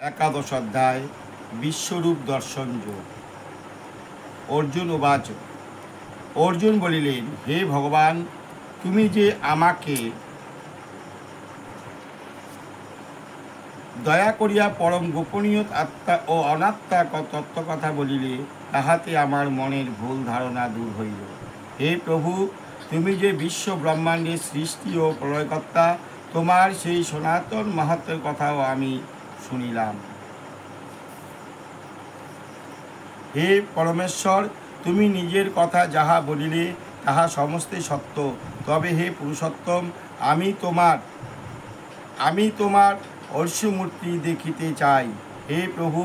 একাদশ অধ্যায় বিশ্বরূপ দর্শন যোগ। অর্জুন উবাচ। অর্জুন বলিলেন, হে ভগবান, তুমি যে আমাকে দয়া করিয়া পরম গোপনীয় আত্মা ও অনাত্মা তত্ত্বকথা বলিলে, তাহাতে আমার মনের ভুল ধারণা দূর হইল। হে প্রভু, তুমি যে বিশ্ব ব্রহ্মাণ্ডের সৃষ্টি ও প্রলয়কর্তা, তোমার সেই সনাতন মাহাত্ম্যের কথাও আমি শুনিলাম। হে পরমেশ্বর, তুমি নিজের কথা যাহা বলিলে তাহা সমস্তই সত্য। তবে হে পুরুষোত্তম, আমি তোমার অর্ষমূর্তি দেখিতে চাই। হে প্রভু,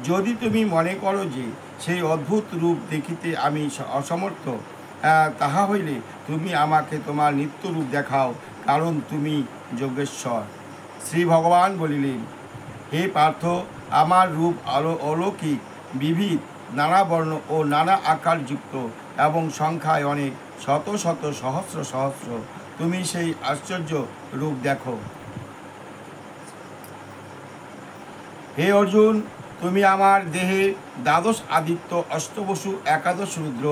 যদি তুমি মনে করো যে সেই অদ্ভুত রূপ দেখিতে আমি অসমর্থ, তাহা হইলে তুমি আমাকে তোমার নিত্য রূপ দেখাও, কারণ তুমি যোগেশ্বর। শ্রী ভগবান বলিলেন, হে পার্থ, আমার রূপ অলৌকিক, বিবিধ, নানা বর্ণ ও নানা আকার যুক্ত এবং সংখ্যায় অনেক, শত শত সহস্র সহস্র। তুমি সেই আশ্চর্য রূপ দেখো। হে অর্জুন, তুমি আমার দেহে দ্বাদশ আদিত্য, অষ্টবসু, একাদশ রুদ্র,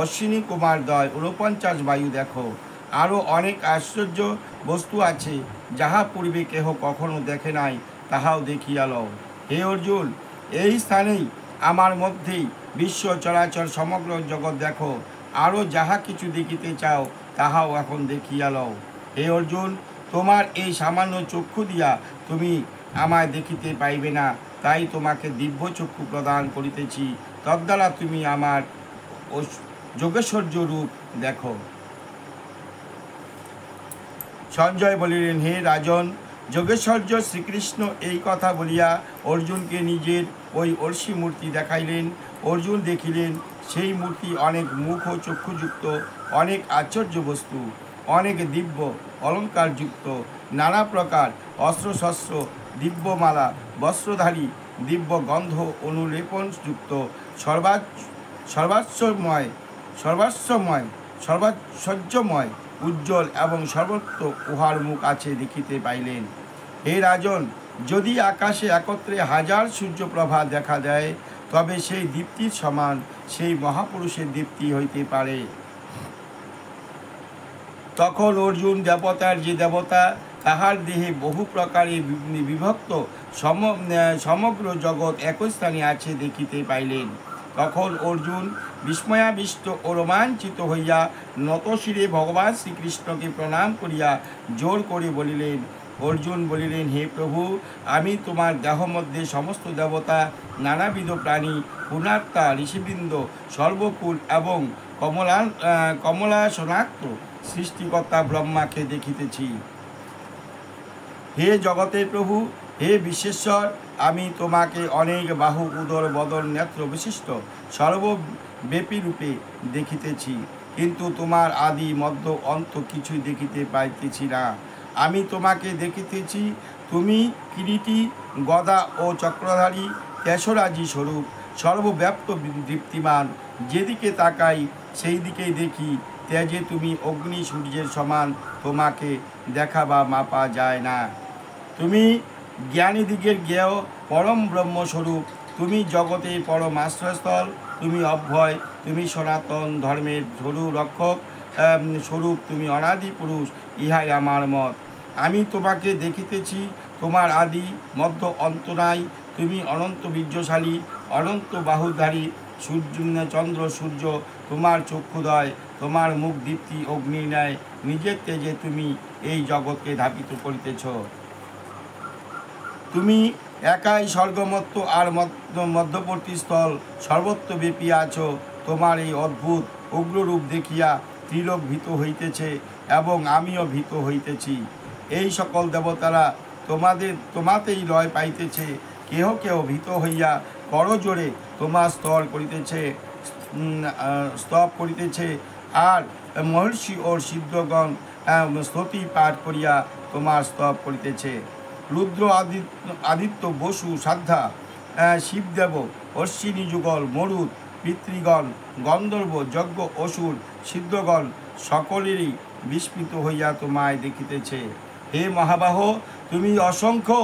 অশ্বিনী কুমারদ্বয়, ৪৯ বায়ু দেখো। আরও অনেক আশ্চর্য বস্তু আছে, যাহা পূর্বে কেহ কখনো দেখে নাই, তাহাও দেখিয়া লও। হে অর্জুন, এই স্থানেই আমার মধ্যেই বিশ্ব চরাচর সমগ্র জগৎ দেখো। আরও যাহা কিছু দেখিতে চাও, তাহাও এখন দেখিয়া লও। হে অর্জুন, তোমার এই সামান্য চক্ষু দিয়া তুমি আমায় দেখিতে পাইবে না, তাই তোমাকে দিব্য চক্ষু প্রদান করিতেছি। তদ্বারা তুমি আমার যোগেশ্বর্য রূপ দেখো। সঞ্জয় বলিলেন, হে রাজন, যোগেশ্বর্য শ্রীকৃষ্ণ এই কথা বলিয়া অর্জুনকে নিজের ওই অর্ষি মূর্তি দেখাইলেন। অর্জুন দেখিলেন সেই মূর্তি অনেক মুখ ও চক্ষুযুক্ত, অনেক আশ্চর্য বস্তু, অনেক দিব্য অলঙ্কারযুক্ত, নানা প্রকার অস্ত্রশস্ত্র, দিব্যমালা, বস্ত্রধারী, দিব্য গন্ধ অনুলেপনযুক্ত, সর্বাশ্চর্যময়, উজ্জ্বল এবং সর্বত্র উহার মুখ আছে দেখিতে পাইলেন। হে রাজন, যদি আকাশে একত্রে 1000 সূর্যপ্রভা দেখা দেয়, তবে সেই দীপ্তির সমান সেই মহাপুরুষের দীপ্তি হইতে পারে। তখন অর্জুন দেবতার যে দেবতা, তাহার দেহে বহু প্রকারে বিভক্ত সমগ্র জগৎ একই স্থানে আছে দেখিতে পাইলেন। তখন অর্জুন বিস্ময়াবিষ্ট ও রোমাঞ্চিত হইয়া নতশিরে ভগবান শ্রীকৃষ্ণকে প্রণাম করিয়া জোর করে বলিলেন। অর্জুন বলিলেন, হে প্রভু, আমি তোমার দেহ মধ্যে সমস্ত দেবতা, নানাবিধ প্রাণী, পুণ্যাত্মা, ঋষিবৃন্দ, সর্বকুল এবং কমলাসনাক্ত সৃষ্টিকর্তা ব্রহ্মাকে দেখিতেছি। হে জগতের প্রভু, হে বিশ্বেশ্বর, আমি তোমাকে অনেক বাহু, উদর, বদন, নেত্র বিশিষ্ট সর্বব্যাপী রূপে দেখিতেছি, কিন্তু তোমার আদি মধ্য অন্ত কিছুই দেখিতে পাইতেছি না। আমি তোমাকে দেখিতেছি, তুমি কিরীটী, গদা ও চক্রধারী, কেশরাজি স্বরূপ, সর্বব্যাপ্ত দীপ্তিমান। যেদিকে তাকাই সেই দিকেই দেখি তেজে তুমি অগ্নি সূর্যের সমান, তোমাকে দেখা বা মাপা যায় না। তুমি জ্ঞানীদিগের জ্ঞেয় পরম ব্রহ্মস্বরূপ, তুমি জগতের পরম আশ্রয়স্থল, তুমি অভয়, তুমি সনাতন ধর্মের রক্ষক স্বরূপ, তুমি অনাদি পুরুষ, ইহাই আমার মত। আমি তোমাকে দেখিতেছি, তোমার আদি মধ্য অন্ত নাই। তুমি অনন্ত বীর্যশালী, অনন্ত বাহুধারী, চন্দ্র সূর্য তোমার চক্ষুদয়, তোমার মুখ দীপ্তি অগ্নির ন্যায়। নিজের তেজে তুমি এই জগৎকে ধাপিত করিতেছ। তুমি একাই স্বর্গমত্ত আর মধ্যবর্তী স্থল সর্বত্র ব্যাপী আছো। তোমার এই অদ্ভুত উগ্ররূপ দেখিয়া ত্রিলোক ভীত হইতেছে এবং আমিও ভীত হইতেছি। এই সকল দেবতারা তোমাতেই লয় পাইতেছে। কেহ কেহ ভীত হইয়া করজোড়ে তোমার স্তব করিতেছে, আর মহর্ষি ও সিদ্ধগণ স্তুতি পাঠ করিয়া তোমার স্তব করিতেছে। রুদ্র, আদিত্য, বসু, সাধ্যা, শিবদেব, অশ্বিনী যুগল, মরুদ, পিতৃগণ, গন্ধর্ব, যজ্ঞ, অসুর, সিদ্ধগণ সকলেরই বিস্মিত হইয়া তোমায় দেখিতেছে। হে মহাবাহ, তুমি অসংখ্য